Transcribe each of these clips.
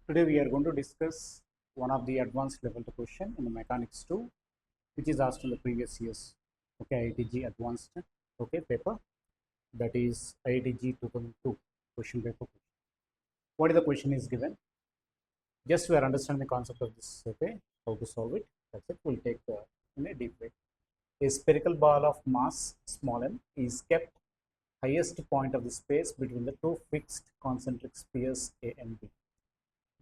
Today we are going to discuss one of the advanced level question in the mechanics 2, which is asked in the previous years. Okay, Iit Jee Advanced paper, that is Iit Jee 2002 question paper. What is the question is given? Just we are understanding the concept of this. Okay, how to solve it. That's it. We'll take in a deep way. A spherical ball of mass small m is kept highest point of the space between the two fixed concentric spheres A and B.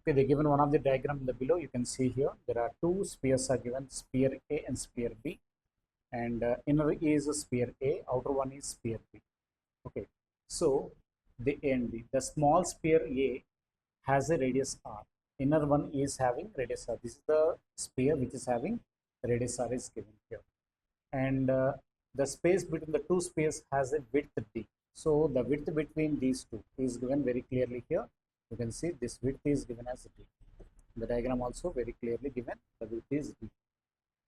Okay, they given one of the diagram in the below. You can see here there are two spheres are given, sphere A and sphere B, and inner is a sphere A, outer one is sphere B. Okay, so the A and B. The small sphere A has a radius r. Inner one is having radius r. This is the sphere which is having radius r is given here, and the space between the two spheres has a width d. So the width between these two is given very clearly here. You can see this width is given as d. The diagram also very clearly given. The width is d,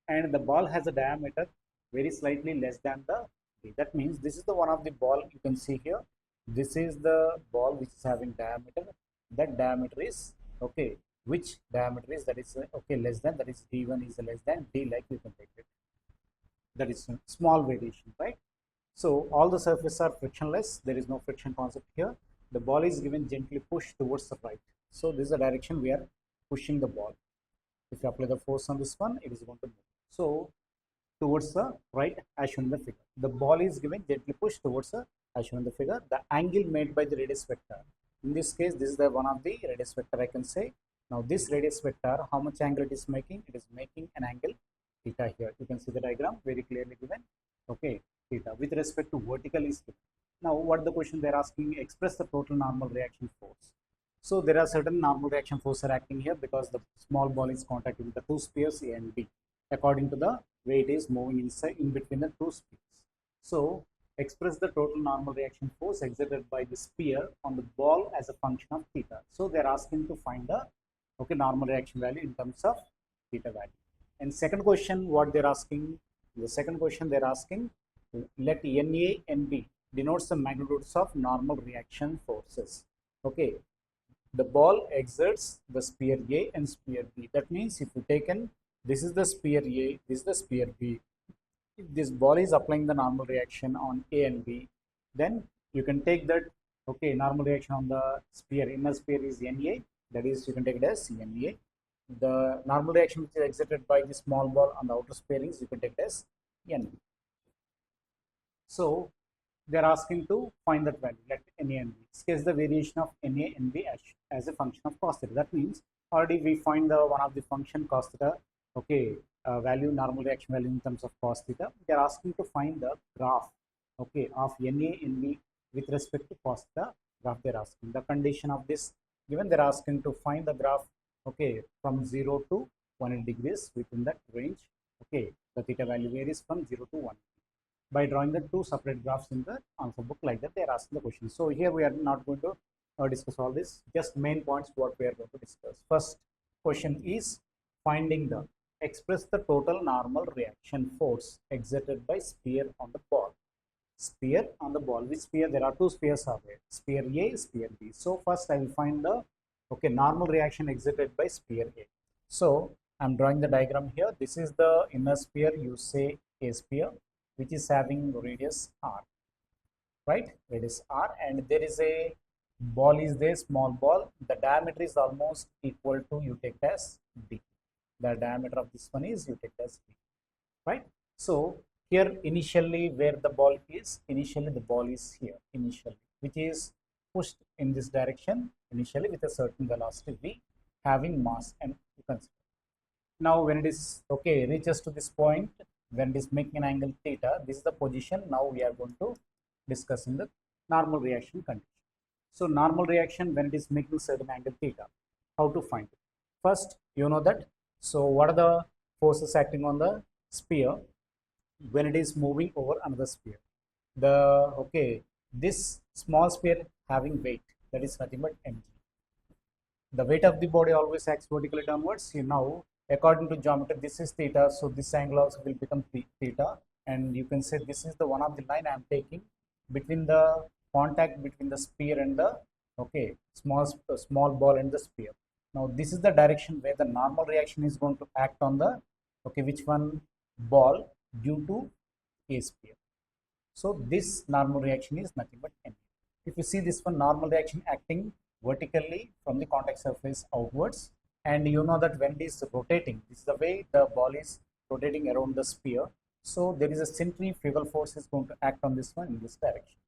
and the ball has a diameter very slightly less than the d. That means this is the one of the ball you can see here. This is the ball which is having diameter. That diameter is okay. Which diameter is that is okay less than, that is d1 is less than d, like you can take it. That is a small variation, right? So all the surfaces are frictionless. There is no friction concept here. The ball is given gently pushed towards the right. So this is the direction we are pushing the ball. If you apply the force on this one, it is going to move. So towards the right, as shown in the figure. The ball is given gently pushed towards the, as shown in the figure. The angle made by the radius vector. In this case, this is the one of the radius vector, I can say. Now this radius vector, how much angle it is making? It is making an angle theta here. You can see the diagram very clearly given. Okay, theta with respect to vertical is given. Now what the question they are asking? Express the total normal reaction force. So there are certain normal reaction forces are acting here because the small ball is contacting the two spheres A and B according to the way it is moving inside in between the two spheres. So express the total normal reaction force exerted by the sphere on the ball as a function of theta. So they are asking to find the normal reaction value in terms of theta value. And second question, what they're asking, the second question they're asking, let NA and B denotes the magnitudes of normal reaction forces. Okay, the ball exerts the sphere A and sphere B. That means if you taken, this is the sphere A, this is the sphere B. If this ball is applying the normal reaction on A and B, then you can take that, okay, normal reaction on the sphere, inner sphere is NA, that is you can take it as NA. The normal reaction which is exerted by the small ball on the outer sphere is you can take it as NB. So they are asking to find that value, let NA and B. Sketch the variation of NA and B as a function of cos theta. That means already we find the one of the function cos theta, okay, value, normal reaction value in terms of cos theta. They are asking to find the graph, okay, of NA and B with respect to cos theta graph. They are asking the condition of this given. They are asking to find the graph, okay, from 0 to 180 degrees within that range. Okay, the theta value varies from 0 to 1. By drawing the two separate graphs in the answer book, like that they are asking the question. So here we are not going to discuss all this, just main points what we are going to discuss. First question is finding the, express the total normal reaction force exerted by sphere on the ball. Sphere on the ball, which sphere? There are two spheres are there, sphere A, sphere B. So first I will find the, okay, normal reaction exerted by sphere A. So I'm drawing the diagram here. This is the inner sphere, you say A sphere, which is having radius r, right? Radius r, and there is a ball is there, small ball. The diameter is almost equal to, you take as d. The diameter of this one is you take as d, right? So here initially where the ball is, initially the ball is here initially, which is pushed in this direction initially with a certain velocity v, having mass and you consider. Now when it is, okay, reaches to this point, when it is making an angle theta, this is the position. Now we are going to discuss in the normal reaction condition. So normal reaction when it is making certain angle theta, how to find it? First, you know that. So what are the forces acting on the sphere when it is moving over another sphere? The, okay, this small sphere having weight, that is nothing but mg. The weight of the body always acts vertically downwards. You know, according to geometry, this is theta, so this angle also will become theta, and you can say this is the one of the line I am taking between the contact between the sphere and the, okay, small ball and the sphere. Now this is the direction where the normal reaction is going to act on the, okay, which one, ball, due to a sphere. So this normal reaction is nothing but n. If you see this one, normal reaction acting vertically from the contact surface outwards, and you know that when it is rotating, this is the way the ball is rotating around the sphere. So there is a centrifugal force is going to act on this one in this direction.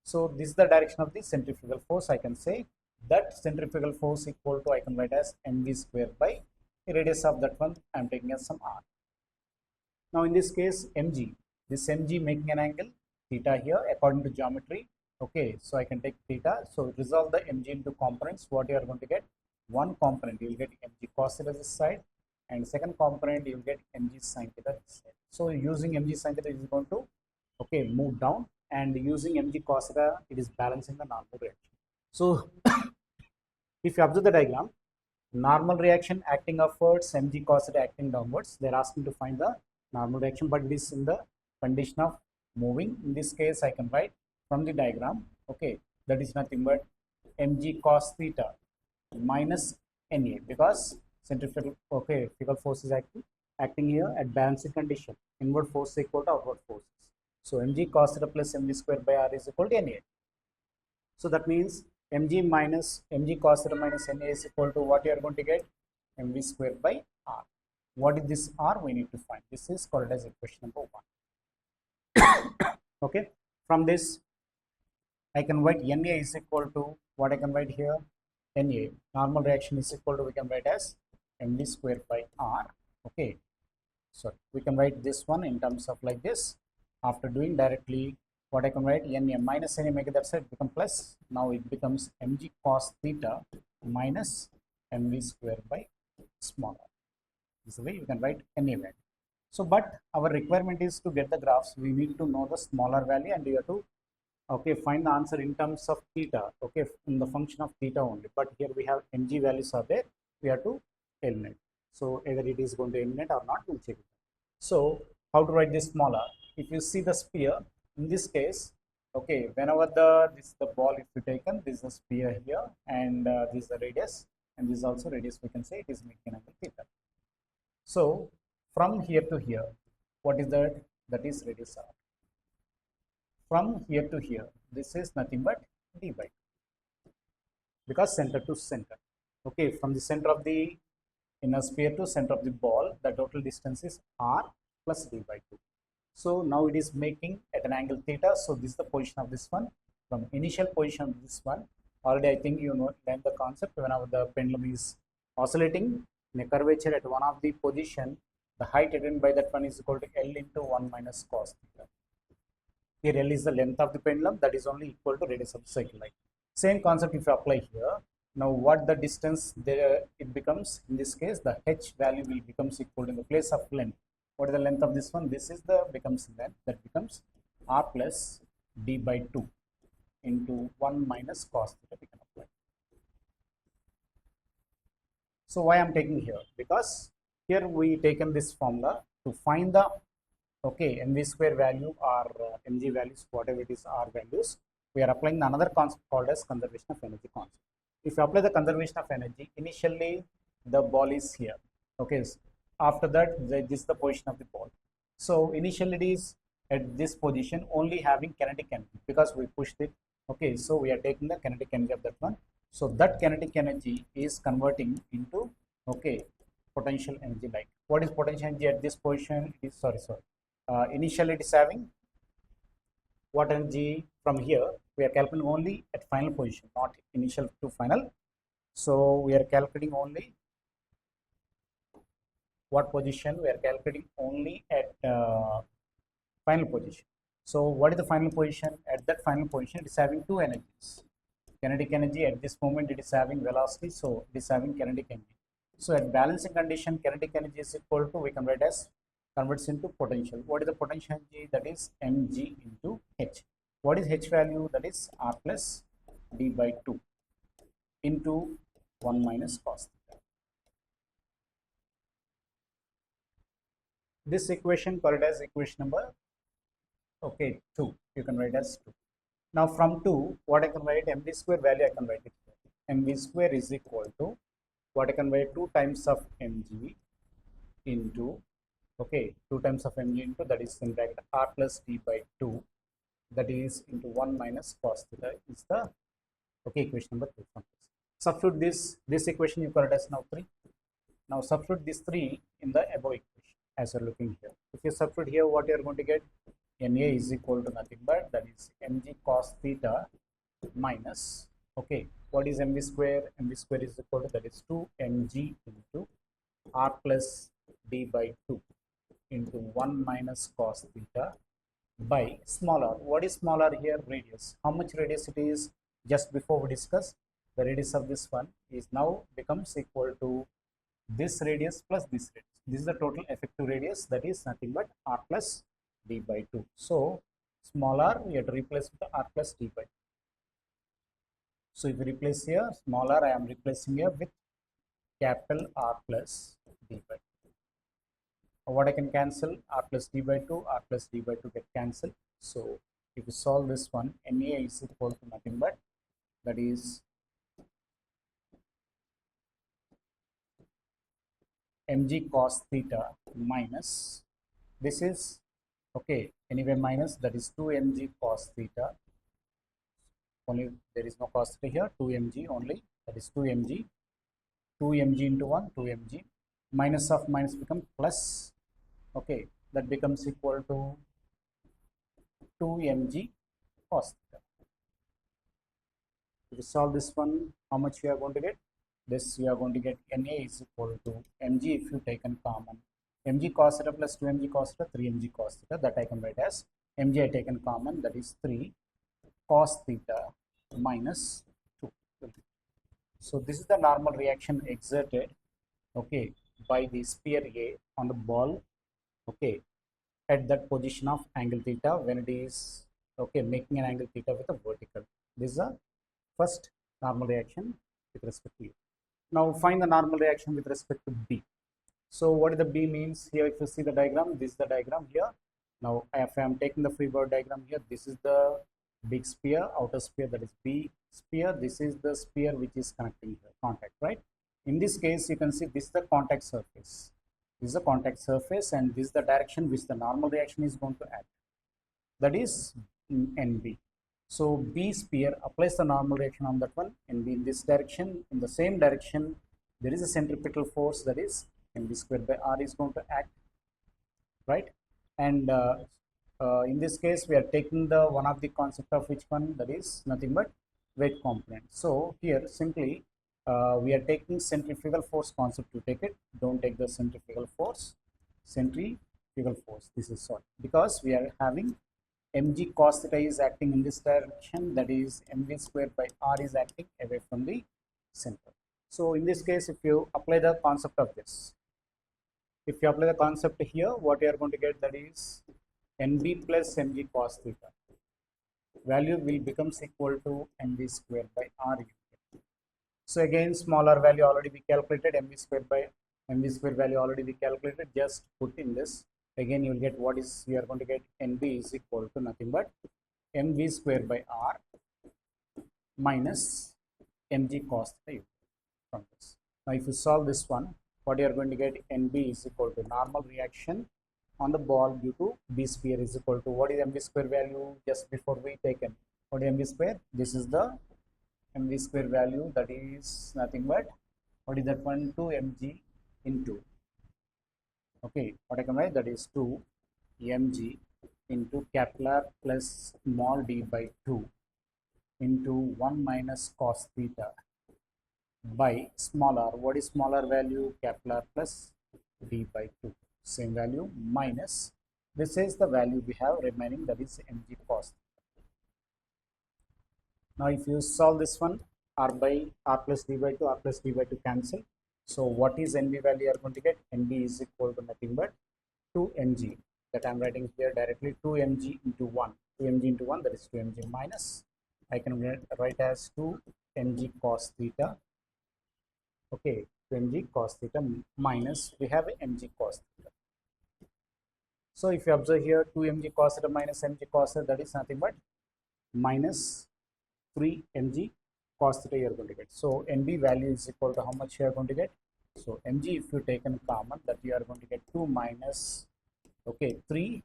So this is the direction of the centrifugal force. I can say that centrifugal force equal to, I can write as mv square by the radius of that one I am taking as some r. Now in this case mg, this mg making an angle theta here according to geometry. Okay, so I can take theta. So resolve the mg into components. What you are going to get? One component you will get mg cos theta this side, and second component you will get mg sin theta this side. So using mg sin theta is going to, okay, move down, and using mg cos theta it is balancing the normal reaction. So if you observe the diagram, normal reaction acting upwards, mg cos theta acting downwards, they are asking to find the normal reaction, but it is in the condition of moving. In this case I can write from the diagram, okay, that is nothing but mg cos theta minus na, because centrifugal, okay, centrifugal force is acting here at balancing condition. Inward force is equal to outward forces. So mg cos theta plus mg square by r is equal to na. So that means mg minus mg cos theta minus na is equal to what you are going to get? Mv square by r. What is this r? We need to find. This is called as equation number 1. Okay. From this, I can write na is equal to what I can write here? Na. Normal reaction is equal to, we can write as mv square by r. Okay. So we can write this one in terms of like this. After doing directly, what I can write, na minus na, make that side become plus. Now it becomes mg cos theta minus mv square by small r. This is the way you can write na value. So, but our requirement is to get the graphs. We need to know the smaller value, and you have to, okay, find the answer in terms of theta, okay, in the function of theta only. But here we have mg values are there. We have to eliminate. So either it is going to eliminate or not, we'll check it. So how to write this smaller? If you see the sphere, in this case, okay, whenever this is the ball, if you taken, this is the sphere here, and this is the radius, and this is also radius, we can say it is making angle theta. So from here to here, what is that? That is radius r. From here to here, this is nothing but d by 2, because center to center. Okay, from the center of the inner sphere to center of the ball, the total distance is r plus d by 2. So now it is making at an angle theta. So this is the position of this one. From initial position of this one, already I think you know the concept. Whenever the pendulum is oscillating in a curvature at one of the position, the height attained by that one is equal to L into 1 minus cos theta. Here L is the length of the pendulum, that is only equal to radius of the cycle line. Same concept if you apply here. Now what the distance there it becomes, in this case the h value will becomes equal to, in the place of length, what is the length of this one? This is the becomes length, that becomes r plus d by 2 into 1 minus cos theta we can apply. So why I am taking here? Because here we taken this formula to find the, okay, mv square value or mg values, whatever it is, r values. We are applying another concept called as conservation of energy concept. If you apply the conservation of energy, initially the ball is here. Okay, after that this is the position of the ball. So initially it is at this position only having kinetic energy because we pushed it. Okay, so we are taking the kinetic energy of that one. So that kinetic energy is converting into, okay, potential energy. Like what is potential energy at this position? It is initially it is having what energy from here. We are calculating only at final position, not initial to final. So we are calculating only what position? We are calculating only at final position. So what is the final position? At that final position it is having two energies. Kinetic energy at this moment it is having velocity, so it is having kinetic energy. So at balancing condition, kinetic energy is equal to, we can write as, converts into potential. What is the potential energy? That is mg into h. What is h value? That is r plus d by 2 into 1 minus cos theta. This equation called as equation number, okay, 2. You can write as 2. Now from 2, what I can write, mv square value I can write it here. Mv square is equal to what I can write 2 times of mg into, okay, 2 times of mg into, that is in bracket r plus d by 2, that is into 1 minus cos theta is the, okay, equation number 2 from this. Substitute this equation, you got it as now 3. Now substitute this 3 in the above equation as you're looking here. If you substitute here, what you're going to get, MA is equal to nothing but that is mg cos theta minus, okay, what is mv square? Mv square is equal to, that is 2 mg into r plus d by 2 into 1 minus cos theta by small r. What is small r here? Radius. How much radius it is? Just before we discuss, the radius of this one is now becomes equal to this radius plus this radius. This is the total effective radius, that is nothing but r plus d by 2. So small r we have to replace with the r plus d by 2. So if you replace here small r, I am replacing here with capital R plus d by 2. What I can cancel, r plus d by 2, r plus d by 2 get cancelled. So if you solve this one, MA is equal to nothing but that is mg cos theta minus, this is, okay, anyway minus, that is 2 mg cos theta, only there is no cos theta here, 2 mg only, that is 2 mg, 2 mg into 1, 2 mg, minus of minus become plus, okay, that becomes equal to 2 mg cos theta. If you solve this one, how much we are going to get? This we are going to get Na is equal to mg, if you taken common, mg cos theta plus 2 mg cos theta, 3 mg cos theta, that I can write as mg I taken common, that is 3 cos theta minus 2. So this is the normal reaction exerted, okay, by the sphere A on the ball, okay, at that position of angle theta when it is, okay, making an angle theta with a vertical. This is the first normal reaction with respect to A. Now find the normal reaction with respect to B. So what is the B means here? If you see the diagram, this is the diagram here. Now if I am taking the free body diagram here, this is the big sphere, outer sphere, that is B sphere. This is the sphere which is connecting here, contact, right? In this case, you can see this is the contact surface. This is the contact surface, and this is the direction which the normal reaction is going to act. That is NB. So B sphere applies the normal reaction on that one, and in this direction, in the same direction, there is a centripetal force, that is mv square by r is going to act, right? And in this case, we are taking the one of the concept of which one, that is nothing but weight component. So here simply we are taking centrifugal force concept to take it. Don't take the centrifugal force. Centrifugal force. This is sorry, because we are having mg cos theta is acting in this direction, that is mv square by r is acting away from the center. So in this case, if you apply the concept of this, if you apply the concept here, what you are going to get, that is nb plus mg cos theta value will becomes equal to mv square by r. So again, smaller value already we calculated, mv square value already we calculated, just put in this. Again, you will get what is, we are going to get nb is equal to nothing but mv square by r minus mg cos theta from this. Now if you solve this one, what you are going to get, nb is equal to normal reaction on the ball due to b sphere is equal to, what is mv square value just before we taken, what is mv square? This is the mv square value, that is nothing but, what is that one, 2 mg into, okay, what I can write, that is 2 mg into capital R plus small d by 2 into 1 minus cos theta by small r. What is smaller value? Capital R plus d by 2. Same value minus, this is the value we have remaining, that is mg cos theta. Now if you solve this one, r by r plus d by 2, r plus d by 2 cancel. So what is nb value you are going to get? Nb is equal to nothing but 2 mg, that I am writing here directly, 2 mg into 1, 2 mg into 1, that is 2 mg minus, I can write as 2 mg cos theta, okay, 2 mg cos theta minus, we have mg cos theta. So if you observe here, 2 mg cos theta minus mg cos theta, that is nothing but minus 3 mg cos theta you are going to get. So NB value is equal to how much you are going to get. So mg, if you take in common, that you are going to get 2 minus, okay, 3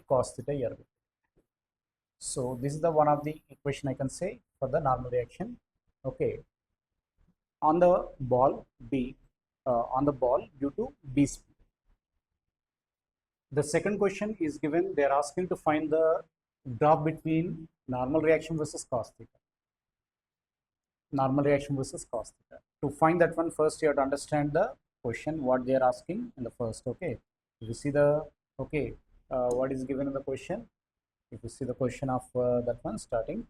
cos theta you are going to get. So this is the one of the equation I can say for the normal reaction. Okay, on the ball B, on the ball due to B speed. The second question is given, they are asking to find the graph between normal reaction versus cos theta. Normal reaction versus cos theta. To find that one, first you have to understand the question, what they are asking in the first. Okay, if you see the, okay, what is given in the question, if you see the question of that one starting.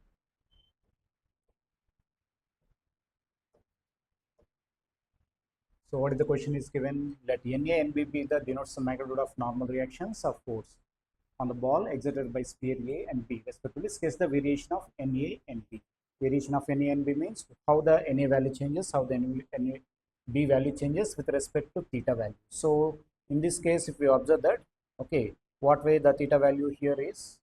So what is the question is given, let Na and B be the denotes the magnitude of normal reactions of force on the ball exerted by sphere A and B respectively. Sketch the variation of Na and B. Variation of Na and B means how the Na value changes, how the Na B value changes with respect to theta value. So in this case, if we observe that, okay, what way the theta value here is,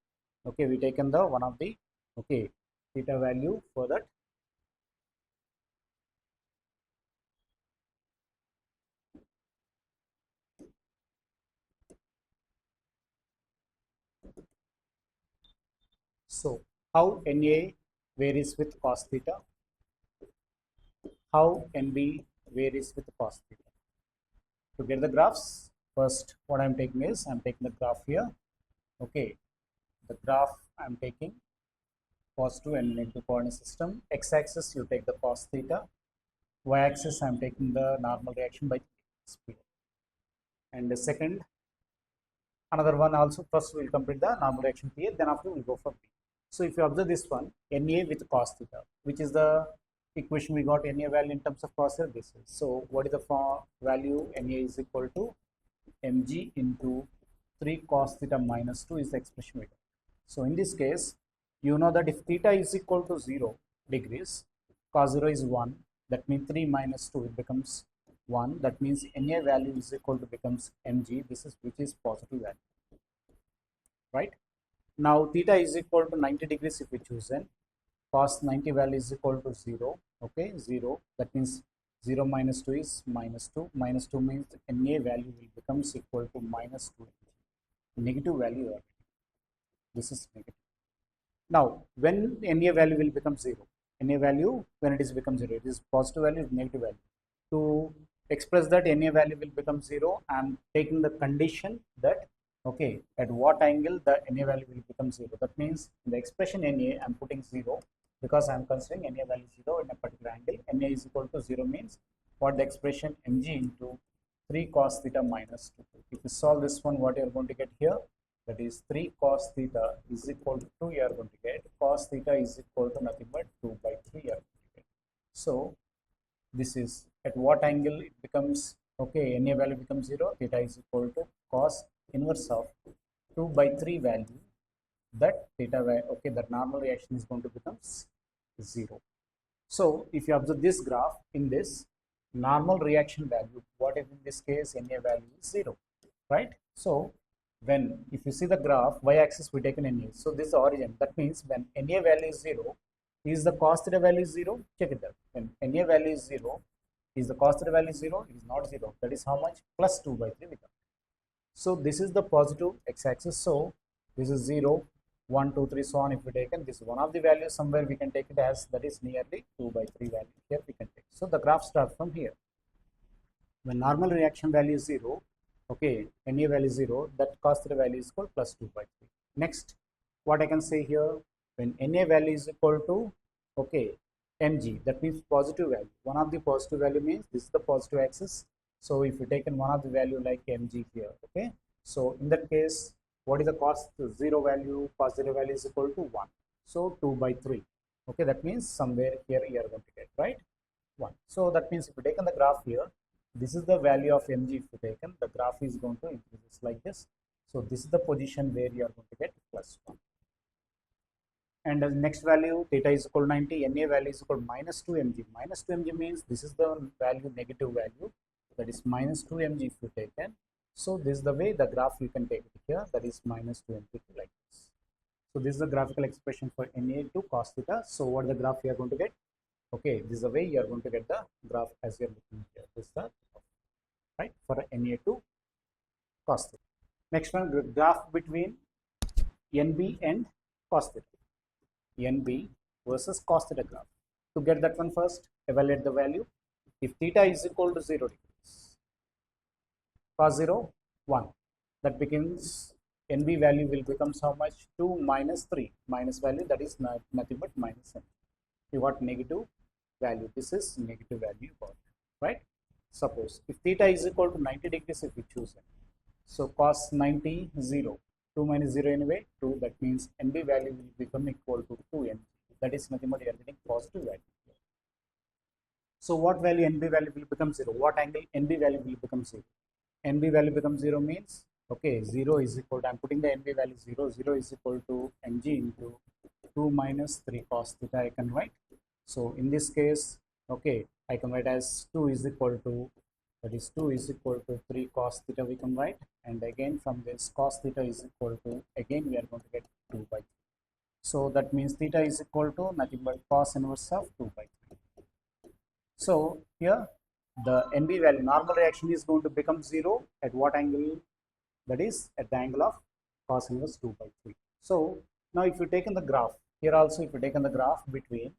okay, we taken the one of the, okay, theta value for that. So how Na varies with cos theta, how NB varies with cos theta. To get the graphs, first what I'm taking is, I'm taking the graph here. Okay, the graph I'm taking positive and negative coordinate system. X-axis you take the cos theta, y-axis I'm taking the normal reaction by speed. And the second, another one also, first we'll complete the normal reaction period, then after we'll go for B. So if you observe this one, Na with cos theta, which is the equation we got, Na value in terms of cos theta, this is. So what is the value? Na is equal to mg into 3 cos theta minus 2 is the expression we got. So in this case, you know that if theta is equal to 0 degrees, cos 0 is 1, that means 3 minus 2, it becomes 1. That means Na value is equal to becomes mg, this is which is positive value, right? Now theta is equal to 90 degrees if we choose, and cos 90 value is equal to 0, okay, 0, that means 0 minus 2 is minus 2, minus 2 means Na value will becomes equal to minus 2, negative value, this is negative. Now when Na value will become 0, Na value when it is become 0, it is positive value, is negative value. To express that Na value will become 0, I am taking the condition that, okay, at what angle the Na value will become 0. That means in the expression Na I am putting 0 because I am considering Na value 0 in a particular angle. Na is equal to 0 means what the expression mg into 3 cos theta minus 2. If you solve this one, what you are going to get here, that is 3 cos theta is equal to 2, you are going to get cos theta is equal to nothing but 2 by 3 you are going to get. So this is at what angle it becomes, okay, Na value becomes 0, theta is equal to cos inverse of 2 by 3 value, that theta value, okay, the normal reaction is going to become 0. So if you observe this graph, in this normal reaction value, what if in this case Na value is 0, right? So when, if you see the graph, y-axis we taken Na, so this is the origin, that means when Na value is 0, is the cos theta value 0? Check it out. When Na value is 0, is the cos theta value 0? It is not 0. That is how much? Plus 2 by 3 become. So this is the positive x-axis. So this is 0, 1, 2, 3, so on. If we taken this one of the values somewhere, we can take it as that is nearly 2 by 3 value. Here we can take. So the graph starts from here. When normal reaction value is 0, okay, Na value is 0, that cos theta value is equal plus 2 by 3. Next, what I can say here, when Na value is equal to, okay, mg, that means positive value. One of the positive value means this is the positive axis. So if you take in one of the value like mg here, okay, so in that case, what is the cos 0 value? Cos 0 value is equal to 1. So 2 by 3. Okay, that means somewhere here you are going to get, right? 1. So that means if you take in the graph here, this is the value of mg if you taken, the graph is going to increase like this. So this is the position where you are going to get plus 1. And the next value, theta is equal to 90, Na value is equal to minus 2 mg. Minus 2 mg means this is the value, negative value, that is minus 2 mg if you taken. So this is the way the graph you can take it here, that is minus 2 mg like this. So this is the graphical expression for Na2 cos theta. So what is the graph you are going to get? Okay, this is the way you are going to get the graph as you are looking here. This is the right for Na2 cos theta. Next one, graph between NB and cos theta. NB versus cos theta graph. To get that one first, evaluate the value. If theta is equal to 0 degrees, cos 0, 1. That becomes NB value will becomes how much? 2 minus 3. Minus value that is nothing but minus n. You got negative value. This is negative value got, right? Suppose if theta is equal to 90 degrees, if we choose it. So cos 90, 0. 2 minus 0 anyway, 2. That means NB value will become equal to 2n. That is nothing but you are getting positive value. So what value NB value will become 0? What angle NB value will become 0? NB value becomes 0 means, okay, 0 is equal to, I'm putting the NB value 0, 0 is equal to mg into 2 minus 3 cos theta I can write. So in this case, okay, I can write as 2 is equal to, that is 2 is equal to 3 cos theta we can write, and again from this cos theta is equal to, again we are going to get 2 by 3. So that means theta is equal to nothing but cos inverse of 2 by 3. So here the NB value, normal reaction is going to become 0 at what angle? That is at the angle of cos inverse 2 by 3. So now if you take in the graph, here also if you take in the graph between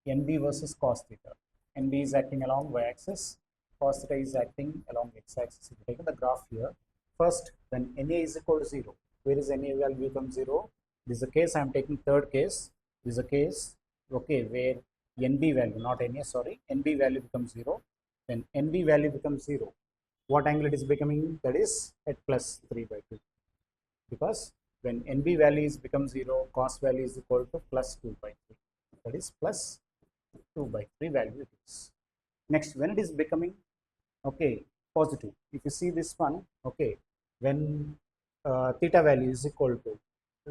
NB versus cos theta, NB is acting along y-axis, cos theta is acting along x-axis. If you take in the graph here, first when Na is equal to 0, where is Na value become 0? This is a case I am taking third case. This is a case, okay, where NB value, not Na, sorry, NB value becomes 0. When NB value becomes 0, what angle it is becoming? That is at plus 3 by 2. Because when NB value is become 0, cos value is equal to plus 2 by 3. That is plus 2 by 3 value it is. Next, when it is becoming, okay, positive. If you see this one, okay, when theta value is equal to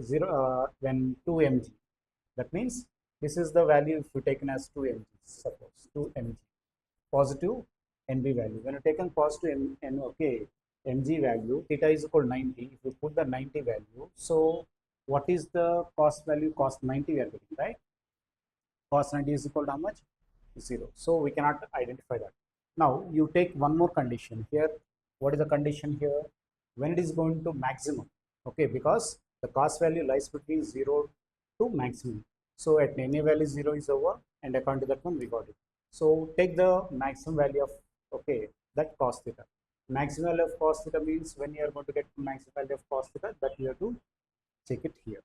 0, when 2 mg, that means this is the value if you taken as 2 mg, suppose 2 mg, positive NB value. When you taken positive okay, mg value, theta is equal to 90. If you put the 90 value, so what is the cost value? Cost 90 we are getting, right? Cos 90 is equal to how much? 0. So we cannot identify that. Now you take one more condition here. What is the condition here? When it is going to maximum, okay, because the cost value lies between 0 to maximum. So at any value 0 is over, and according to that one we got it. So take the maximum value of, okay, that cos theta. Maximum value of cos theta means when you are going to get maximum value of cos theta, that you have to check it here.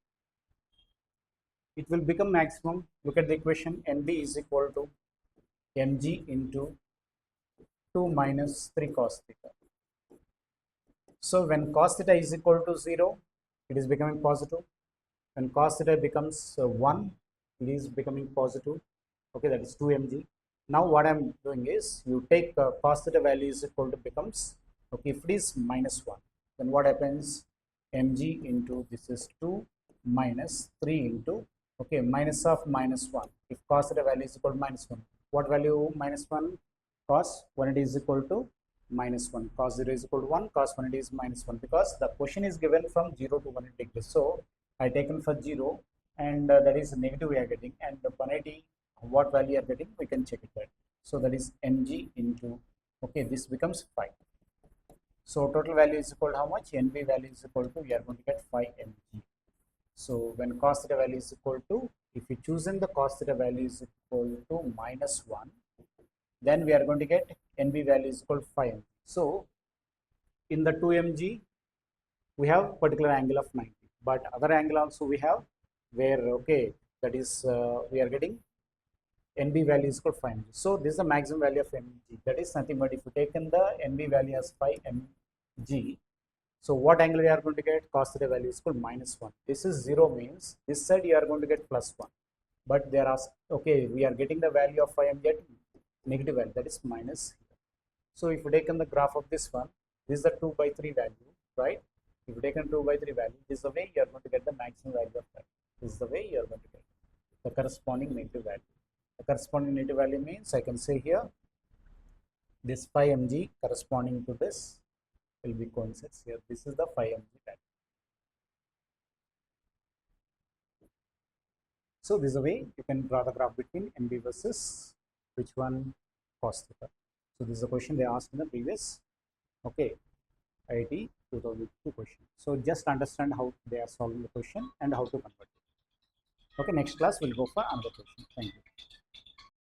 It will become maximum. Look at the equation. NB is equal to mg into 2 minus 3 cos theta. So when cos theta is equal to 0, it is becoming positive. When cos theta becomes 1, it is becoming positive. Okay, that is 2 mg. Now what I am doing is, you take cos theta value is equal to becomes, okay, if it is minus 1, then what happens? Mg into this is 2 minus 3 into, okay, minus of minus 1. If cos theta value is equal to minus 1, what value minus 1? Cos 180 is equal to minus 1. Cos 0 is equal to 1. Cos 180 is minus 1, because the question is given from 0 to 180 degrees. So I taken for 0, and that is negative we are getting, and the 180 what value you are getting, we can check it out. So that is mg into, okay, this becomes 5. So total value is equal to how much? NB value is equal to, we are going to get 5 mg. So when cos theta value is equal to, if we chosen the cos theta value is equal to minus 1, then we are going to get NB value is equal to 5 mg. So in the 2 mg, we have particular angle of 90, but other angle also we have, where, okay, that is we are getting NB value is equal to 5 mg. So this is the maximum value of mg. That is nothing but if you taken the NB value as 5 mg, so what angle we are going to get? Cos theta value is equal to minus 1. This is 0 means this side you are going to get plus 1. But there are, okay, we are getting the value of 5 mg at negative value, that is minus. So if you taken the graph of this one, this is the 2 by 3 value, right? If you taken 2 by 3 value, this is the way you are going to get the maximum value of that. This is the way you are going to get the corresponding negative value. The corresponding negative value means, I can say here, this 5 mg corresponding to this will be coincides here. This is the 5 mg value. So this is a way you can draw the graph between MB versus which one, cos theta. So this is a question they asked in the previous, okay, IIT 2002 question. So just understand how they are solving the question and how to convert it. Okay, next class we'll go for another question. Thank you.